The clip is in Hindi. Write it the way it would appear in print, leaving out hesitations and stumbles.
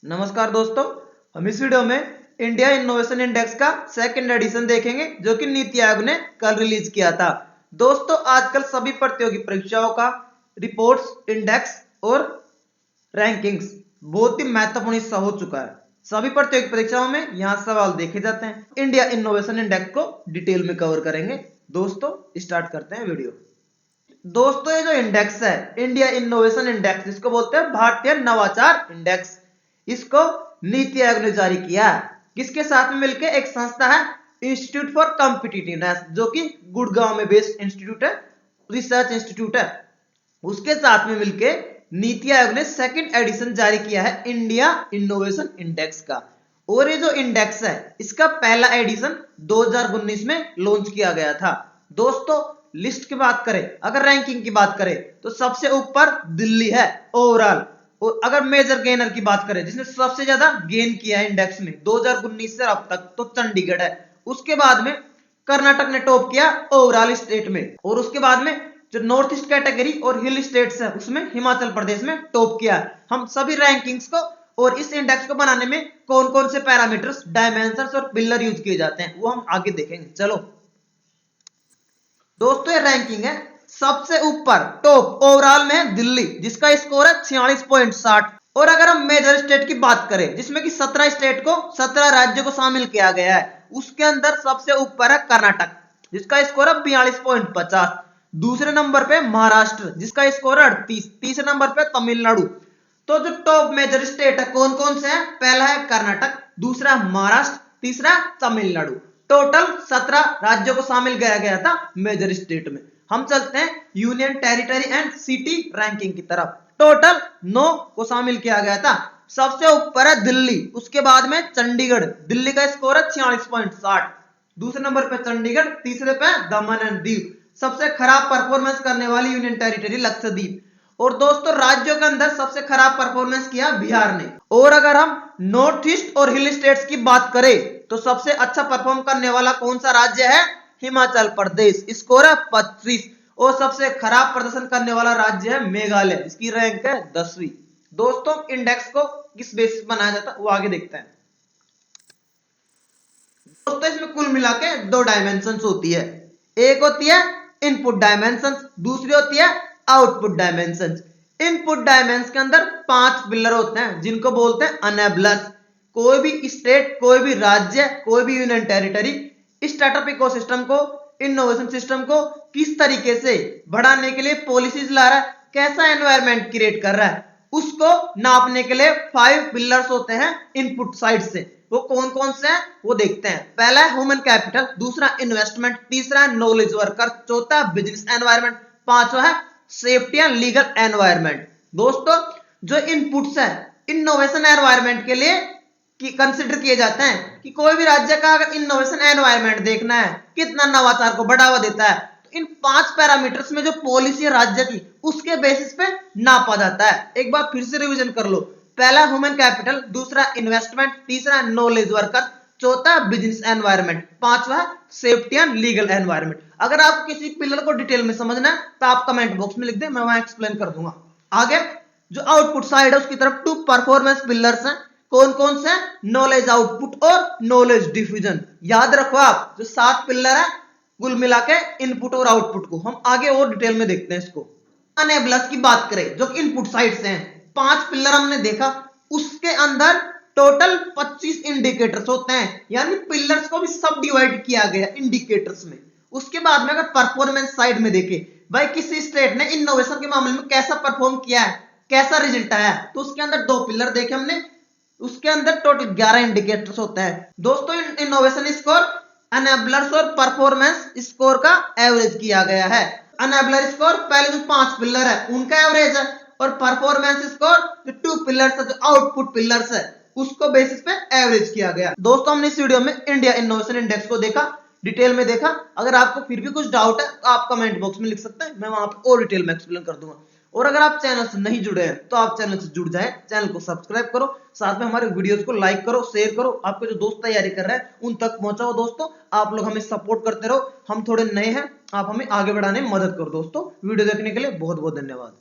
नमस्कार दोस्तों, हम इस वीडियो में इंडिया इनोवेशन इंडेक्स का सेकंड एडिशन देखेंगे जो कि नीति आयोग ने कल रिलीज किया था। दोस्तों, आजकल सभी प्रतियोगी परीक्षाओं का रिपोर्ट्स, इंडेक्स और रैंकिंग्स बहुत ही महत्वपूर्ण हिस्सा हो चुका है। सभी प्रतियोगी परीक्षाओं में यहाँ सवाल देखे जाते हैं। इंडिया इनोवेशन इंडेक्स को डिटेल में कवर करेंगे। दोस्तों, स्टार्ट करते हैं वीडियो। दोस्तों, ये जो इंडेक्स है, इंडिया इनोवेशन इंडेक्स, इसको बोलते हैं भारतीय नवाचार इंडेक्स। इसको नीति आयोग ने जारी किया है। किसके साथ में मिलकर? एक संस्था है इंस्टीट्यूट फॉर कॉम्पिटिटिवनेस, जो कि गुड़गांव में बेस्ड इंस्टीट्यूट है, रिसर्च इंस्टीट्यूट है। उसके साथ में मिलकर नीति आयोग ने सेकंड एडिशन जारी किया है इंडिया इनोवेशन इंडेक्स का। और ये जो इंडेक्स है, इसका पहला एडिशन 2019 में लॉन्च किया गया था। दोस्तों, लिस्ट की बात करें, अगर रैंकिंग की बात करें तो सबसे ऊपर दिल्ली है ओवरऑल। और अगर मेजर गेनर की बात करें, जिसने सबसे ज्यादा गेन किया है इंडेक्स में 2019 से अब तक, तो चंडीगढ़ है। उसके बाद में कर्नाटक ने टॉप किया ओवरऑल स्टेट में। और उसके बाद में जो नॉर्थ ईस्ट कैटेगरी और हिल स्टेट्स है, उसमें हिमाचल प्रदेश में टॉप किया। हम सभी रैंकिंग्स को और इस इंडेक्स को बनाने में कौन कौन से पैरामीटर्स, डायमेंशंस और पिलर यूज किए जाते हैं, वो हम आगे देखेंगे। चलो दोस्तों, ये रैंकिंग है। सबसे ऊपर टॉप ओवरऑल में दिल्ली, जिसका स्कोर है 46.60। और अगर हम मेजर स्टेट की बात करें, जिसमें कि 17 स्टेट को, 17 राज्यों को शामिल किया गया है, उसके अंदर सबसे ऊपर है कर्नाटक, जिसका स्कोर है 42.50। दूसरे नंबर पे महाराष्ट्र, जिसका स्कोर है 38। तीसरे नंबर पे तमिलनाडु। तो जो टॉप मेजर स्टेट है, कौन कौन से हैं? पहला है कर्नाटक, दूसरा महाराष्ट्र, तीसरा तमिलनाडु। टोटल 17 राज्यों को शामिल किया गया था मेजर स्टेट में। हम चलते हैं union territory and city ranking की तरफ। टोटल 9 को शामिल किया गया था। सबसे ऊपर है दिल्ली, उसके बाद में चंडीगढ़, दिल्ली का स्कोर है 46.60। दूसरे नंबर पे चंडीगढ़, तीसरे पे दमन एंड दीव, सबसे खराब परफॉर्मेंस करने वाली यूनियन टेरिटरी लक्षद्वीप। और दोस्तों, राज्यों के अंदर सबसे खराब परफॉर्मेंस किया बिहार ने। और अगर हम नॉर्थ ईस्ट और हिल स्टेट्स की बात करें तो सबसे अच्छा परफॉर्म करने वाला कौन सा राज्य है? हिमाचल प्रदेश, स्कोर है 25। और सबसे खराब प्रदर्शन करने वाला राज्य है मेघालय, जिसकी रैंक है 10वीं। दोस्तों, इंडेक्स को किस बेसिस बनाया जाता है वो आगे देखते हैं। दोस्तों, इसमें कुल मिला के 2 डायमेंशंस होती है। एक होती है इनपुट डायमेंशंस, दूसरी होती है आउटपुट डायमेंशंस। इनपुट डायमेंशन के अंदर 5 पिलर होते हैं, जिनको बोलते हैं अनेबलर्स। कोई भी स्टेट, कोई भी राज्य, कोई भी यूनियन टेरिटरी स्टार्टअप इकोसिस्टम को, इनोवेशन सिस्टम को किस तरीके से बढ़ाने के लिए पॉलिसीज ला रहा है, कैसा एनवायरनमेंट क्रिएट कर रहा है, उसको नापने के लिए 5 पिलर्स होते हैं इनपुट साइड से। वो कौन कौन से हैं वो देखते हैं। पहला है ह्यूमन कैपिटल, दूसरा इन्वेस्टमेंट, तीसरा है नॉलेज वर्कर, चौथा बिजनेस एनवायरनमेंट, पांचवा है सेफ्टी एंड लीगल एनवायरनमेंट। दोस्तों, जो इनपुट्स है इनोवेशन एनवायरनमेंट के लिए कंसिडर किए जाते हैं कि कोई भी राज्य का अगर इनोवेशन एनवायरनमेंट देखना है, कितना नवाचार को बढ़ावा देता है, तो इन 5 पैरामीटर्स में जो पॉलिसी है राज्य की, उसके बेसिस पे नापा जाता है। एक बार फिर से रिवीजन कर लो। पहला ह्यूमन कैपिटल, दूसरा इन्वेस्टमेंट, तीसरा नॉलेज वर्कर, चौथा बिजनेस एनवायरनमेंट, पांचवा सेफ्टी एंड लीगल एनवायरनमेंट। अगर आप किसी पिलर को डिटेल में समझना है तो आप कमेंट बॉक्स में लिख दें, मैं वहां एक्सप्लेन कर दूंगा। आगे जो आउटपुट साइड है, उसकी तरफ 2 परफॉर्मेंस पिलर्स हैं। कौन कौन से? नॉलेज आउटपुट और नॉलेज डिफ्यूजन। याद रखो आप, जो 7 पिलर है कुल मिला के इनपुट और आउटपुट को। हम आगे और डिटेल में देखते हैं इसको। अनेबलर्स की बात करें, जो इनपुट साइड से हैं, 5 पिलर हमने देखा, उसके अंदर टोटल 25 इंडिकेटर्स होते हैं, यानी पिलर्स को भी सब डिवाइड किया गया इंडिकेटर्स में। उसके बाद में अगर परफॉर्मेंस साइड में देखें, भाई किसी स्टेट ने इनोवेशन के मामले में कैसा परफॉर्म किया है, कैसा रिजल्ट आया, तो उसके अंदर 2 पिलर देखे हमने। उसके अंदर टोटल 11 इंडिकेटर्स होते हैं। दोस्तों, इनोवेशन स्कोर अनेबलर्स और परफॉर्मेंस स्कोर का एवरेज किया गया है। अनेबलर स्कोर पहले जो 5 पिलर है उनका एवरेज है, और परफॉर्मेंस स्कोर जो 2 पिलर्स है, जो आउटपुट पिलर्स है, उसको बेसिस पे एवरेज किया गया। दोस्तों, हमने इस वीडियो में इंडिया इनोवेशन इंडेक्स को देखा, डिटेल में देखा। अगर आपको फिर भी कुछ डाउट है तो आप कमेंट बॉक्स में लिख सकते हैं, मैं वहां पे और डिटेल में एक्सप्लेन कर दूंगा। और अगर आप चैनल से नहीं जुड़े हैं तो आप चैनल से जुड़ जाए, चैनल को सब्सक्राइब करो, साथ में हमारे वीडियोस को लाइक करो, शेयर करो। आपके जो दोस्त तैयारी कर रहे हैं उन तक पहुंचाओ। दोस्तों, आप लोग हमें सपोर्ट करते रहो, हम थोड़े नए हैं, आप हमें आगे बढ़ाने में मदद करो। दोस्तों, वीडियो देखने के लिए बहुत बहुत धन्यवाद।